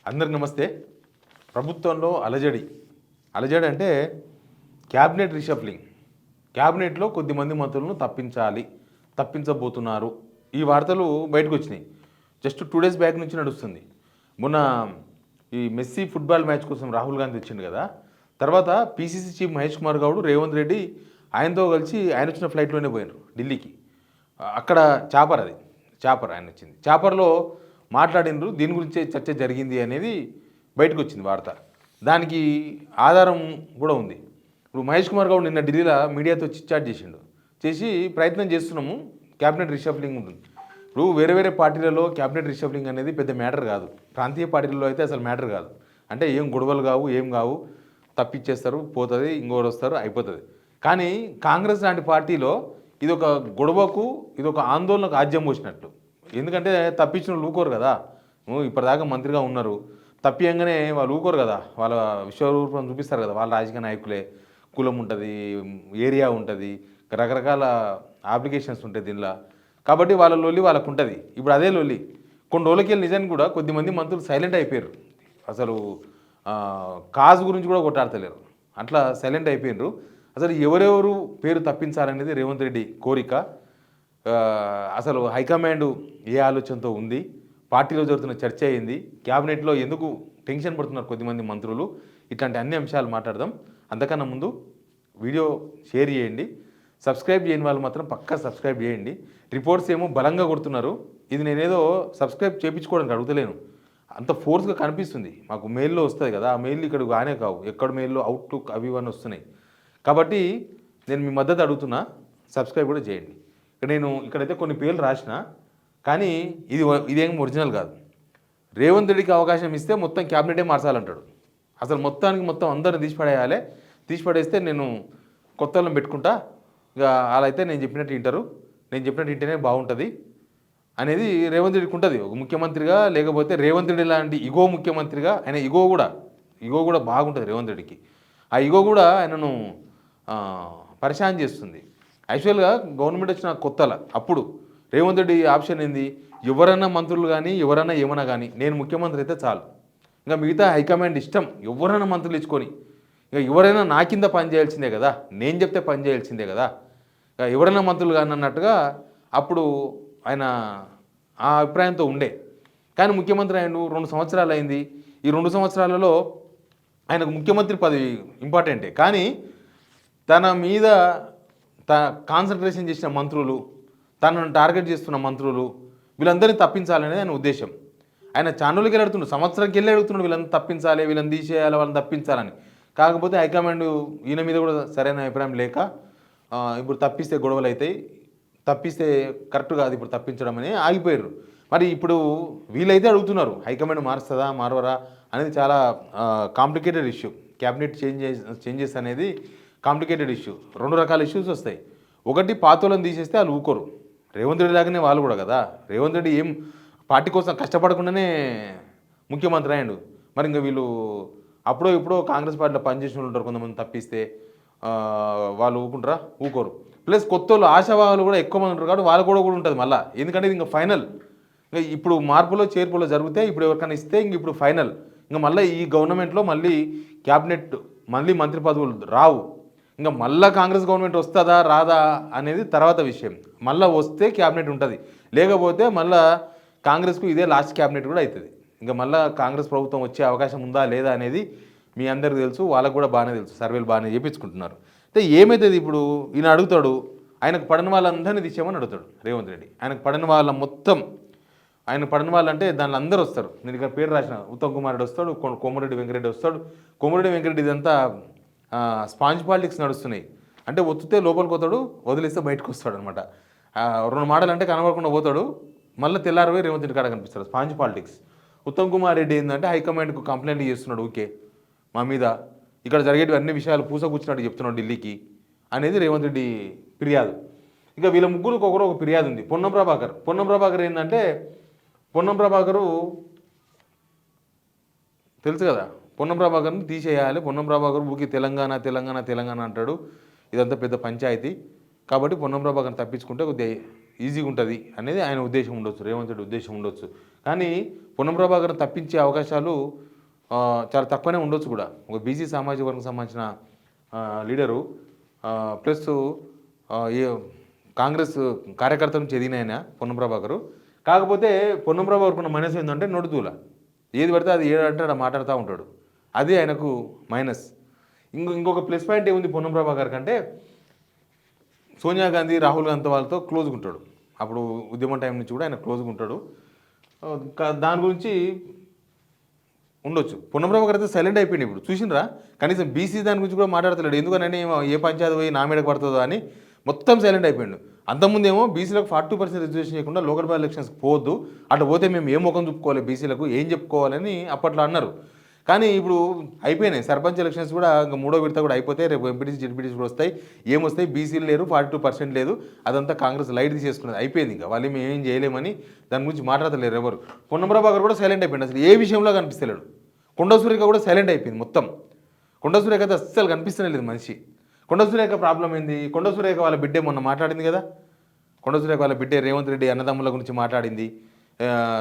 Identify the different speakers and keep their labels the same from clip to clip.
Speaker 1: అందరికి నమస్తే. ప్రభుత్వంలో అలజడి అంటే క్యాబినెట్ రీషఫ్లింగ్. క్యాబినెట్లో కొద్దిమంది మంత్రులను తప్పించబోతున్నారు. ఈ వార్తలు బయటకు వచ్చినాయి. జస్ట్ 2 డేస్ బ్యాక్ నుంచి నడుస్తుంది. మొన్న ఈ మెస్సీ ఫుట్బాల్ మ్యాచ్ కోసం రాహుల్ గాంధీ వచ్చిండు కదా, తర్వాత పీసీసీ చీఫ్ మహేష్ కుమార్ గౌడ్, రేవంత్ రెడ్డి ఆయనతో కలిసి ఆయన వచ్చిన ఫ్లైట్లోనే పోయినారు ఢిల్లీకి. అక్కడ చాపర్ ఆయన వచ్చింది. చాపర్లో మాట్లాడినరు, దీని గురించే చర్చ జరిగింది అనేది బయటకు వచ్చింది వార్త. దానికి ఆధారం కూడా ఉంది. ఇప్పుడు మహేష్ కుమార్ గౌడ్ నిన్న ఢిల్లీలో మీడియాతో చిట్చాట్ చేసి ప్రయత్నం చేస్తున్నాము, క్యాబినెట్ రీషఫ్లింగ్ ఉంటుంది. ఇప్పుడు వేరే పార్టీలలో క్యాబినెట్ రీషఫ్లింగ్ అనేది పెద్ద మ్యాటర్ కాదు. ప్రాంతీయ పార్టీలలో అయితే అసలు మ్యాటర్ కాదు. అంటే ఏం గొడవలు కావు, తప్పిచ్చేస్తారు, పోతుంది, ఇంకోటి వస్తారు, అయిపోతుంది. కానీ కాంగ్రెస్ లాంటి పార్టీలో ఇది ఒక గొడవకు, ఇది ఒక ఆందోళనకు ఆజ్యం పోసినట్టు. ఎందుకంటే తప్పించిన వాళ్ళు ఊకోరు కదా. ఇప్పటిదాకా మంత్రిగా ఉన్నారు, తప్పియంగానే వాళ్ళు ఊకోరు కదా. వాళ్ళ విశ్వరూపం చూపిస్తారు కదా. వాళ్ళ రాజకీయ నాయకులే, కులం ఉంటుంది, ఏరియా ఉంటుంది, రకరకాల అప్లికేషన్స్ ఉంటాయి దీనిలో. కాబట్టి వాళ్ళ లొల్లి వాళ్ళకు ఉంటుంది. ఇప్పుడు అదే లొల్లి కొన్ని రోజులకి నిజానికి కూడా కొద్దిమంది మంత్రులు సైలెంట్ అయిపోయారు. అసలు కాజు గురించి కూడా కొట్టాడతలేరు, అట్లా సైలెంట్ అయిపోయినారు. అసలు ఎవరెవరు పేరు తప్పించాలనేది రేవంత్ రెడ్డి కోరిక. అసలు హైకమాండ్ ఏ ఆలోచనతో ఉంది, పార్టీలో జరుగుతున్న చర్చ అయింది, క్యాబినెట్లో ఎందుకు టెన్షన్ పడుతున్నారు కొద్దిమంది మంత్రులు, ఇట్లాంటి అన్ని అంశాలు మాట్లాడదాం. అంతకన్నా ముందు వీడియో షేర్ చేయండి, సబ్స్క్రైబ్ చేయని వాళ్ళు మాత్రం పక్కా సబ్స్క్రైబ్ చేయండి. రిపోర్ట్స్ ఏమో బలంగా కొడుతున్నారు. ఇది నేనేదో సబ్స్క్రైబ్ చేయించుకోవడానికి అడుగుతలేను, అంత ఫోర్స్గా కనిపిస్తుంది. మాకు మెయిల్లో వస్తుంది కదా, ఆ మెయిల్ ఇక్కడ కానే కావు, ఎక్కడ మెయిల్లో అవుట్లుక్ అవి ఇవన్నీ వస్తున్నాయి. కాబట్టి నేను మీ మద్దతు అడుగుతున్నా, సబ్స్క్రైబ్ కూడా చేయండి. నేను ఇక్కడైతే కొన్ని పేర్లు రాసిన, కానీ ఇదేం ఒరిజినల్ కాదు. రేవంత్ రెడ్డికి అవకాశం ఇస్తే మొత్తం క్యాబినెటే మార్చాలంటాడు. అసలు మొత్తం అందరిని తీసిపడేస్తే నేను కొత్త వాళ్ళని పెట్టుకుంటా, ఇక అలా అయితే నేను చెప్పినట్టు వింటేనే బాగుంటుంది అనేది రేవంత్ రెడ్డికి ఉంటుంది ఒక ముఖ్యమంత్రిగా. లేకపోతే రేవంత్ రెడ్డి లాంటి ఇగో ముఖ్యమంత్రిగా, ఆయన ఇగో కూడా బాగుంటుంది రేవంత్ రెడ్డికి. ఆ ఇగో కూడా ఆయనను పరిశాన్ చేస్తుంది. యాక్చువల్గా గవర్నమెంట్ వచ్చిన కొత్తల అప్పుడు రేవంత్ రెడ్డి ఆప్షన్ ఏంది, ఎవరైనా మంత్రులు కానీ ఎవరైనా ఏమైనా కానీ నేను ముఖ్యమంత్రి అయితే చాలు, ఇంకా మిగతా హైకమాండ్ ఇష్టం, ఎవరైనా మంత్రులు ఇచ్చుకొని, ఇక ఎవరైనా నా కింద పని చేయాల్సిందే కదా, నేను చెప్తే పని చేయాల్సిందే కదా, ఇక ఎవరైనా మంత్రులు కానీ అన్నట్టుగా అప్పుడు ఆయన ఆ అభిప్రాయంతో ఉండే. కానీ ముఖ్యమంత్రి ఆయన 2 సంవత్సరాలు అయింది. ఈ 2 సంవత్సరాలలో ఆయనకు ముఖ్యమంత్రి పదవి ఇంపార్టెంటే, కానీ తన మీద కాన్సన్ట్రేషన్ చేసిన మంత్రులు, తనను టార్గెట్ చేస్తున్న మంత్రులు, వీళ్ళందరినీ తప్పించాలనేది ఆయన ఉద్దేశం. ఆయన ఛానల్కి వెళ్ళి అడుగుతున్నాడు, సంవత్సరానికి వెళ్ళి అడుగుతున్నాడు, వీళ్ళని తప్పించాలి, వీళ్ళని తీసేయాలి, వాళ్ళని తప్పించాలని. కాకపోతే హైకమాండ్ ఈయన మీద కూడా సరైన అభిప్రాయం లేక ఇప్పుడు తప్పిస్తే గొడవలు అవుతాయి, తప్పిస్తే కరెక్ట్ కాదు ఇప్పుడు తప్పించడం అని ఆగిపోయారు. మరి ఇప్పుడు వీళ్ళైతే అడుగుతున్నారు, హైకమాండ్ మారుస్తుందా మారవరా అనేది చాలా కాంప్లికేటెడ్ ఇష్యూ. క్యాబినెట్ చేంజెస్ అనేది కాంప్లికేటెడ్ ఇష్యూ. 2 రకాల ఇష్యూస్ వస్తాయి. ఒకటి, పాతోళ్ళని తీసేస్తే వాళ్ళు ఊకోరు. రేవంత్ రెడ్డి లాగానే వాళ్ళు కూడా కదా. రేవంత్ రెడ్డి ఏం పార్టీ కోసం కష్టపడకుండానే ముఖ్యమంత్రి అయ్యాడు. మరి ఇంకా వీళ్ళు అప్పుడో కాంగ్రెస్ పార్టీలో పనిచేసిన ఉంటారు, కొంతమంది తప్పిస్తే వాళ్ళు ఊకోరు. ప్లస్ కొత్త వాళ్ళు, ఆశావాహులు కూడా ఎక్కువ మంది ఉంటారు కాబట్టి వాళ్ళు కూడా ఉంటుంది మళ్ళీ. ఎందుకంటే ఇది ఇంకా ఫైనల్, ఇంకా ఇప్పుడు మార్పులో చేర్పులో జరిగితే ఇప్పుడు ఎవరికైనా ఇస్తే ఇంక ఇప్పుడు ఫైనల్. ఇంకా మళ్ళీ ఈ గవర్నమెంట్లో మళ్ళీ క్యాబినెట్ మంత్రి పదవులు రావు. ఇంకా మళ్ళీ కాంగ్రెస్ గవర్నమెంట్ వస్తుందా రాదా అనేది తర్వాత విషయం. మళ్ళీ వస్తే క్యాబినెట్ ఉంటుంది, లేకపోతే మళ్ళీ కాంగ్రెస్కు ఇదే లాస్ట్ క్యాబినెట్ కూడా అవుతుంది. ఇంకా మళ్ళీ కాంగ్రెస్ ప్రభుత్వం వచ్చే అవకాశం ఉందా లేదా అనేది మీ అందరికీ తెలుసు, వాళ్ళకు కూడా బాగానే తెలుసు, సర్వేలు బాగానే చేయించుకుంటున్నారు. అయితే ఏమవుతుంది ఇప్పుడు, ఈయన అడుగుతాడు, ఆయనకు పడిన వాళ్ళందరినీ తీసేయమని అడుగుతాడు రేవంత్ రెడ్డి. ఆయనకు పడిన వాళ్ళ మొత్తం, ఆయన పడిన వాళ్ళంటే దానిలో అందరూ వస్తారు. నేను ఇక్కడ పేరు రాసిన, ఉత్తమ్ కుమార్ రెడ్డి వస్తాడు, కోమరెడ్డి వెంకరెడ్డి వస్తాడు. కోమరెడ్డి వెంకరెడ్డి ఇదంతా స్పాంజ్ పాలిటిక్స్ నడుస్తున్నాయి. అంటే ఒత్తితే లోపలికి పోతాడు, వదిలేస్తే బయటకు వస్తాడు అనమాట. 2 మాటలు అంటే కనబడకుండా పోతాడు, మళ్ళీ తెల్లారిపోయి రేవంత్ రెడ్డి కాడ కనిపిస్తాడు. Sponge politics. ఉత్తమ్ కుమార్ రెడ్డి ఏంటంటే హైకమాండ్కు కంప్లైంట్ చేస్తున్నాడు, ఓకే మా మీద ఇక్కడ జరిగేవి అన్ని విషయాలు పూసకూర్చినట్టు చెప్తున్నాడు ఢిల్లీకి అనేది రేవంత్ రెడ్డి ఫిర్యాదు. ఇక వీళ్ళ ముగ్గురికి ఒక ఫిర్యాదు ఉంది. పొన్నం ప్రభాకర్ ఏంటంటే, పొన్నం ప్రభాకరు తెలుసు కదా, పొన్నం ప్రభాకర్ని తీసేయాలి, పొన్నం ప్రభాకర్ ఊకి తెలంగాణ అంటాడు, ఇదంతా పెద్ద పంచాయతీ, కాబట్టి పొన్నం ప్రభాకర్ని తప్పించుకుంటే కొద్దిగా ఈజీగా ఉంటుంది అనేది ఆయన ఉద్దేశం ఉండొచ్చు, రేవంత్ రెడ్డి ఉద్దేశం ఉండొచ్చు. కానీ పొన్నం ప్రభాకర్ని తప్పించే అవకాశాలు చాలా తక్కువనే ఉండొచ్చు కూడా. ఒక బీసీ సామాజిక వర్గం సంబంధించిన లీడరు ప్లస్ ఏ కాంగ్రెస్ కార్యకర్త నుంచి ఎదిగిన ఆయన పొన్నం ప్రభాకరు. కాకపోతే పొన్నం ప్రభాకర్ ఉన్న మైనస్ ఏంటంటే నోటిదూల, ఏది పడితే అది ఏదంటే అలా మాట్లాడుతూ ఉంటాడు. అది ఆయనకు మైనస్. ఇంకొక ప్లస్ పాయింట్ ఏముంది పొన్నం ప్రభాకర్ కంటే, సోనియా గాంధీ రాహుల్ గాంధీ వాళ్ళతో క్లోజ్గా ఉంటాడు. అప్పుడు ఉద్యమం టైం నుంచి కూడా ఆయన క్లోజ్గా ఉంటాడు. దాని గురించి ఉండొచ్చు. పొన్నం ప్రభాకర్ అయితే సైలెంట్ అయిపోయింది. ఇప్పుడు చూసినరా, కనీసం బీసీ దాని గురించి కూడా మాట్లాడతలేడు. ఎందుకని ఏ పంచాయతీ పోయి నా మీదకి పడుతుందో అని మొత్తం సైలెంట్ అయిపోయాడు. అంతకుముందేమో బీసీలకు 40% రిజర్వేషన్ చేయకుండా లోకల్ బాడీ ఎలక్షన్స్కి పోవద్దు, అట్లా పోతే మేము ఏ ముఖం చూపుకోవాలి, బీసీలకు ఏం చెప్పుకోవాలని అప్పట్లో అన్నారు. కానీ ఇప్పుడు అయిపోయినాయి సర్పంచ్ ఎలక్షన్స్ కూడా. ఇంకా 3వ విడత కూడా అయిపోతే రేపు ఎంపీటీసీ జెడ్పీటీసీ కూడా వస్తాయి. ఏమొస్తాయి, బీసీలు లేరు, 42% లేదు, అదంతా కాంగ్రెస్ లైట్ తీసేసుకున్నది, అయిపోయింది. ఇంకా వాళ్ళు మేము ఏం చేయలేమని దాని గురించి మాట్లాడలేరు ఎవరు. పొన్నం ప్రభాకర్ కూడా సైలెంట్ అయిపోయింది, అసలు ఏ విషయంలో కనిపిస్తలేడు. కొండ సురేఖ కూడా సైలెంట్ అయిపోయింది మొత్తం. కొండ సురేఖ అయితే అస్సలు కనిపిస్తూనే లేదు మనిషి. కొండ సురేఖ ప్రాబ్లం ఏంది? కొండ సురేఖ వాళ్ళ బిడ్డే మొన్న మాట్లాడింది కదా. కొండ సురేఖ వాళ్ళ బిడ్డే రేవంత్ రెడ్డి అన్నదమ్ముల గురించి మాట్లాడింది.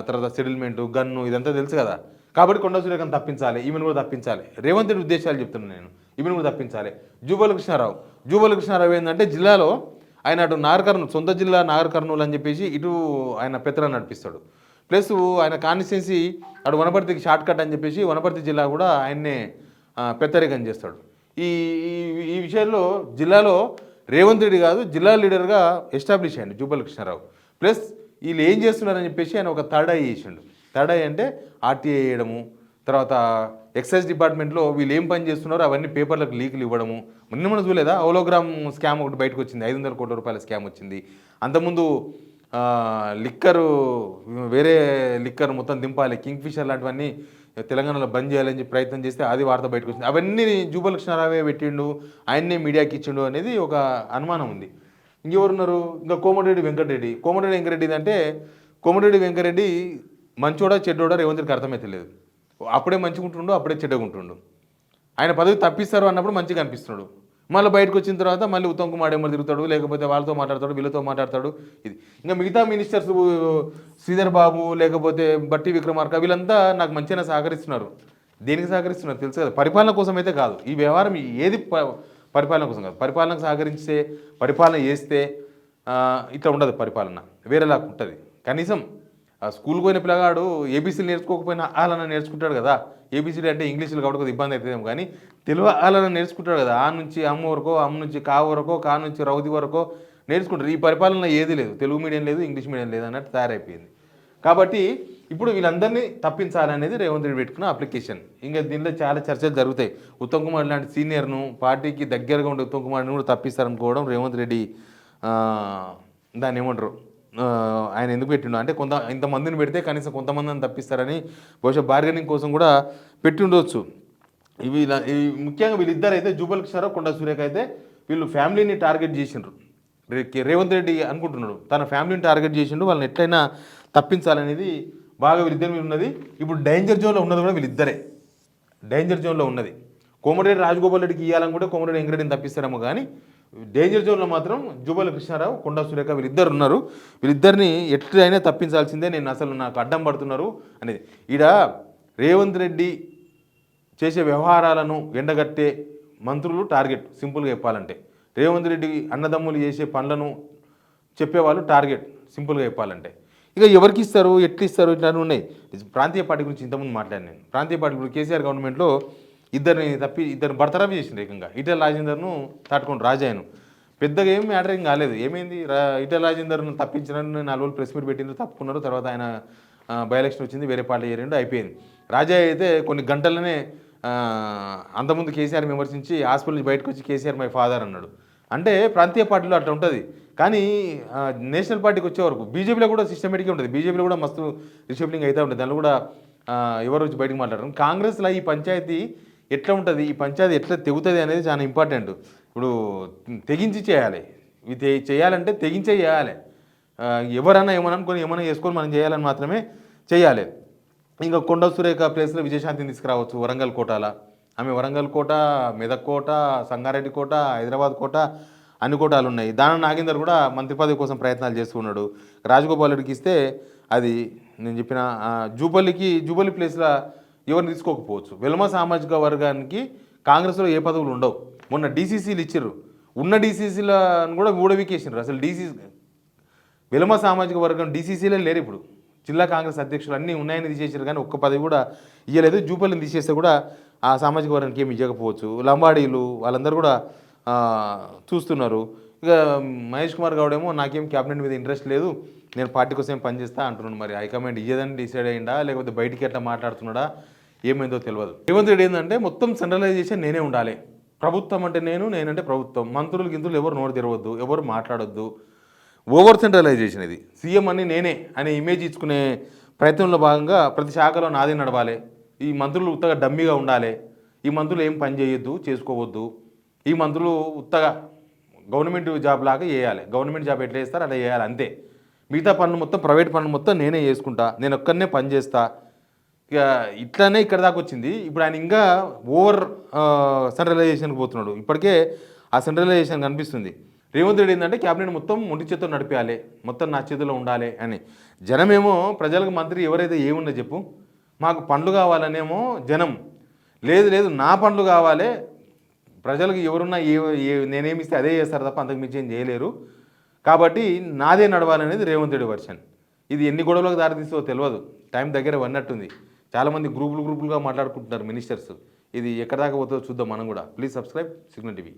Speaker 1: తర్వాత సెటిల్మెంటు, గన్ను, ఇదంతా తెలుసు కదా. కాబట్టి కొండ సురేఖను తప్పించాలి, ఈమెను కూడా తప్పించాలి. రేవంత్ రెడ్డి ఉద్దేశాలు చెప్తున్నాను నేను, ఈమెను కూడా తప్పించాలి. జూబల్ కృష్ణారావు ఏంటంటే జిల్లాలో ఆయన అటు నాగర్ సొంత జిల్లా నాగర్ కర్నూలు అని చెప్పేసి ఇటు ఆయన పెత్తనం నడిపిస్తాడు. ప్లస్ ఆయన కాన్స్టిట్యున్సీ అటు వనపర్తికి షార్ట్ కట్ అని చెప్పేసి వనపర్తి జిల్లా కూడా ఆయన్నే పెత్తరికం చేస్తాడు. ఈ ఈ విషయంలో జిల్లాలో రేవంత్ రెడ్డి కాదు, జిల్లా లీడర్గా ఎస్టాబ్లిష్ అయ్యండి జూబల్ కృష్ణారావు. ప్లస్ వీళ్ళు ఏం చేస్తున్నారని చెప్పేసి ఆయన ఒక థర్డ్ ఐ చేసిండు. థర్డ్ ఐ అంటే ఆర్టీఐ వేయడము, తర్వాత ఎక్సైజ్ డిపార్ట్మెంట్లో వీళ్ళు ఏం పని చేస్తున్నారో అవన్నీ పేపర్లకు లీకులు ఇవ్వడము. మనం చూడలేదా, హోలోగ్రామ్ స్కామ్ ఒకటి బయటకు వచ్చింది, 500 కోట్ల రూపాయల స్కామ్ వచ్చింది. అంతకుముందు లిక్కరు, వేరే లిక్కర్ మొత్తం దింపాలి, కింగ్ ఫిషర్ లాంటివన్నీ తెలంగాణలో బంద్ చేయాలని చెప్పి ప్రయత్నం చేస్తే అది వార్త బయటకు వచ్చింది. అవన్నీ జూబల్ కృష్ణారావే పెట్టిండు, ఆయన్నే మీడియాకి ఇచ్చిండు అనేది ఒక అనుమానం ఉంది. ఇంకెవరున్నారు? ఇంకా కోమటిరెడ్డి వెంకటరెడ్డి అంటే, కోమటిరెడ్డి వెంకటరెడ్డి మంచోడా చెడ్డోడా రేవంత్ రెడ్డికి అర్థమైతే లేదు. అప్పుడే మంచిగా ఉంటుండు, అప్పుడే చెడ్డగా ఉంటుండు. ఆయన పదవి తప్పిస్తారు అన్నప్పుడు మంచిగా అనిపిస్తున్నాడు, మళ్ళీ బయటకు వచ్చిన తర్వాత మళ్ళీ ఉత్తమ్ కుమార్ ఏమో తిరుగుతాడు, లేకపోతే వాళ్ళతో మాట్లాడతాడు, వీళ్ళతో మాట్లాడతాడు. ఇది ఇంకా మిగతా మినిస్టర్స్ శ్రీధర్ బాబు, లేకపోతే బట్టి విక్రమార్క, వీళ్ళంతా నాకు మంచిగా సహకరిస్తున్నారు. దేనికి సహకరిస్తున్నారు తెలుసు కదా, పరిపాలన కోసం అయితే కాదు. ఈ వ్యవహారం ఏది పరిపాలన కోసం కాదు. పరిపాలనకు సహకరిస్తే, పరిపాలన చేస్తే ఇట్లా ఉండదు. పరిపాలన వేరేలాగా ఉంటుంది. కనీసం స్కూల్కి పోయిన పిల్లగాడు ఏబీసీలు నేర్చుకోకపోయినా ఆలన నేర్చుకుంటాడు కదా. ఏబీసీలు అంటే ఇంగ్లీష్లో కాబట్టి కొద్దిగా ఇబ్బంది అవుతుందేమో, కానీ తెలుగు ఆలన నేర్చుకుంటాడు కదా. ఆ నుంచి అమ్మ వరకో, అమ్మ నుంచి కా వరకో, కా నుంచి రౌది వరకో నేర్చుకుంటారు. ఈ పరిపాలన ఏది లేదు, తెలుగు మీడియం లేదు, ఇంగ్లీష్ మీడియం లేదు అన్నట్టు తయారైపోయింది. కాబట్టి ఇప్పుడు వీళ్ళందరినీ తప్పించాలనేది రేవంత్ రెడ్డి పెట్టుకున్న అప్లికేషన్. ఇంకా దీనిలో చాలా చర్చలు జరుగుతాయి. ఉత్తమ్ కుమార్ లాంటి సీనియర్ను, పార్టీకి దగ్గరగా ఉండే ఉత్తమ్ కుమార్ని కూడా తప్పిస్తారనుకోవడం రేవంత్ రెడ్డి దాన్ని ఏమంటారు, ఆయన ఎందుకు పెట్టిండు అంటే ఇంతమందిని పెడితే కనీసం కొంతమందిని తప్పిస్తారని, బహుశా బార్గెనింగ్ కోసం కూడా పెట్టి ఉండవచ్చు. ఇవి ముఖ్యంగా వీళ్ళిద్దరు అయితే జూబల్ కృష్ణారావు, కొండ సురేఖ అయితే వీళ్ళు ఫ్యామిలీని టార్గెట్ చేసిండ్రు. రేవంత్ రెడ్డి అనుకుంటున్నాడు తన ఫ్యామిలీని టార్గెట్ చేసిండు, వాళ్ళని ఎట్లయినా తప్పించాలనేది బాగా వీళ్ళిద్దరి మీద ఉన్నది. ఇప్పుడు డేంజర్ జోన్లో ఉన్నది కూడా వీళ్ళిద్దరే. డేంజర్ జోన్లో ఉన్నది. కోమటిరెడ్డి రాజగోపాల్ రెడ్డికి ఇవ్వాలని కూడా కోమటిరెడ్డి వెంకటరెడ్డిని తప్పిస్తారేమో, కానీ డేంజర్ జోన్లో మాత్రం జూబల్ కృష్ణారావు, కొండ సురేఖ వీళ్ళిద్దరు ఉన్నారు. వీళ్ళిద్దరిని ఎట్లయినా తప్పించాల్సిందే, నేను అసలు నాకు అడ్డం పడుతున్నారు అనేది. ఈడ రేవంత్ రెడ్డి చేసే వ్యవహారాలను ఎండగట్టే మంత్రులు టార్గెట్. సింపుల్గా చెప్పాలంటే రేవంత్ రెడ్డి అన్నదమ్ములు చేసే పనులను చెప్పేవాళ్ళు టార్గెట్, సింపుల్గా చెప్పాలంటే. ఇక ఎవరికి ఇస్తారు, ఎట్లు ఇస్తారు, ఇట్లా ఉన్నాయి. ప్రాంతీయ పార్టీ గురించి ఇంతకుముందు మాట్లాడాను నేను. ప్రాంతీయ పార్టీ గురించి కేసీఆర్ గవర్నమెంట్లో ఇద్దరిని బర్తరఫ్ చేసింది ఏకంగా. ఈటెల రాజేందర్ను తాటుకోండి రాజాను. పెద్దగా ఏం మ్యాటర్ ఏం కాలేదు. ఏమైంది, ఈటెల రాజేందర్ను తప్పించినట్టు 4 రోజులు ప్రెస్ మీట్ పెట్టిండ్రు, తప్పుకున్నారు. తర్వాత ఆయన బై ఎలక్షన్ వచ్చింది, వేరే పార్టీ చేరిండు, అయిపోయింది. రాజా అయితే కొన్ని గంటలనే అంతకుముందు కేసీఆర్ విమర్శించి హాస్పిటల్ నుంచి బయటకు వచ్చి కేసీఆర్ మై ఫాదర్ అన్నాడు. అంటే ప్రాంతీయ పార్టీలో అట్లా ఉంటుంది. కానీ నేషనల్ పార్టీకి వచ్చే వరకు బీజేపీలో కూడా సిస్టమేటిక్గా ఉంటుంది. బీజేపీలో కూడా మస్తు రిషఫ్లింగ్ అయితే ఉంటుంది. దానిలో కూడా ఎవరు వచ్చి బయటకు మాట్లాడరు. కాంగ్రెస్లో ఈ పంచాయతీ ఎట్లా ఉంటుంది, ఈ పంచాయతీ ఎట్లా తెగుతుంది అనేది చాలా ఇంపార్టెంట్. ఇప్పుడు తెగించి చేయాలి. ఇవి చేయాలంటే తెగించే చేయాలి. ఎవరన్నా ఏమన్నా చేసుకొని మనం చేయాలని మాత్రమే చేయాలి. ఇంకా కొండ సురేఖ ప్లేస్లో విజయశాంతిని తీసుకురావచ్చు వరంగల్ కోటాల. ఆమె వరంగల్ కోట, మెదక్ కోట, సంగారెడ్డి కోట, హైదరాబాద్ కోట అన్ని కోటాలు ఉన్నాయి. దానం నాగేందర్ కూడా మంత్రి పదవి కోసం ప్రయత్నాలు చేస్తున్నాడు. రాజగోపాల్ రెడ్డికి ఇస్తే అది నేను చెప్పిన జూబలి ప్లేస్లో ఎవరిని తీసుకోకపోవచ్చు. వెలమ సామాజిక వర్గానికి కాంగ్రెస్లో ఏ పదవులు ఉండవు. మొన్న డీసీసీలు ఇచ్చారు, ఉన్న డీసీసీలను కూడా ఊడవికేసినారు. అసలు వెలమ సామాజిక వర్గం డీసీసీలే లేరు ఇప్పుడు. జిల్లా కాంగ్రెస్ అధ్యక్షులు అన్నీ ఉన్నాయని తీసేసారు, కానీ ఒక్క పదవి కూడా ఇవ్వలేదు. జూపల్లిని తీసేస్తే కూడా ఆ సామాజిక వర్గానికి ఏమి ఇవ్వకపోవచ్చు. లంబాడీలు వాళ్ళందరూ కూడా చూస్తున్నారు. ఇక మహేష్ కుమార్ గౌడ్ ఏమో నాకేం క్యాబినెట్ మీద ఇంట్రెస్ట్ లేదు, నేను పార్టీ కోసం పనిచేస్తా అంటున్నాను. మరి హైకమాండ్ ఇయ్యదని డిసైడ్ అయ్యిందా, లేకపోతే బయటికి ఎట్లా మాట్లాడుతున్నాడా ఏమైందో తెలియదు. రేవంత్ రెడ్డి ఏంటంటే మొత్తం సెంట్రలైజేషన్ నేనే ఉండాలి, ప్రభుత్వం అంటే నేనంటే ప్రభుత్వం, మంత్రులు గింతులు ఎవరు నోరు తెరవద్దు, ఎవరు మాట్లాడొద్దు, ఓవర్ సెంట్రలైజేషన్ ఇది. సీఎం అని నేనే అనే ఇమేజ్ ఇచ్చుకునే ప్రయత్నంలో భాగంగా ప్రతి శాఖలో నాదే నడవాలి, ఈ మంత్రులు ఉత్తగా డమ్మీగా ఉండాలి, ఈ మంత్రులు ఏం పని చేయొద్దు, చేసుకోవద్దు, ఈ మంత్రులు ఉత్తగా గవర్నమెంట్ జాబ్ లాగా చేయాలి, గవర్నమెంట్ జాబ్ ఎట్లా చేస్తారు అలా చేయాలి అంతే, మిగతా పనులు మొత్తం ప్రైవేట్ పనులు మొత్తం నేనే చేసుకుంటా, నేను ఒక్కనే పని చేస్తా. ఇక ఇట్లానే ఇక్కడ దాకా వచ్చింది. ఇప్పుడు ఆయన ఇంకా ఓవర్ సెంట్రలైజేషన్కి పోతున్నాడు. ఇప్పటికే ఆ సెంట్రలైజేషన్ కనిపిస్తుంది. రేవంత్ రెడ్డి ఏంటంటే క్యాబినెట్ మొత్తం ఒంటి చేతితో నడిపేయాలి, మొత్తం నా చేతిలో ఉండాలి అని. జనమేమో ప్రజలకు మంత్రి ఎవరైతే ఏముందో చెప్పు, మాకు పండ్లు కావాలనేమో జనం, లేదు నా పండ్లు కావాలి, ప్రజలకు ఎవరున్నా నేనేమిస్తే అదే చేస్తారు తప్ప అంతకు మించి ఏం చేయలేరు, కాబట్టి నాదే నడవాలనేది రేవంత్ రెడ్డి వర్షన్. ఇది ఎన్ని గొడవలకు దారితీస్తుందో తెలియదు, టైం దగ్గర వన్నట్టుంది. చాలామంది గ్రూపులుగా మాట్లాడుకుంటున్నారు మినిస్టర్స్. ఇది ఎక్కడ దాకా పోతుందో చూద్దాం మనం కూడా. Please subscribe signal TV.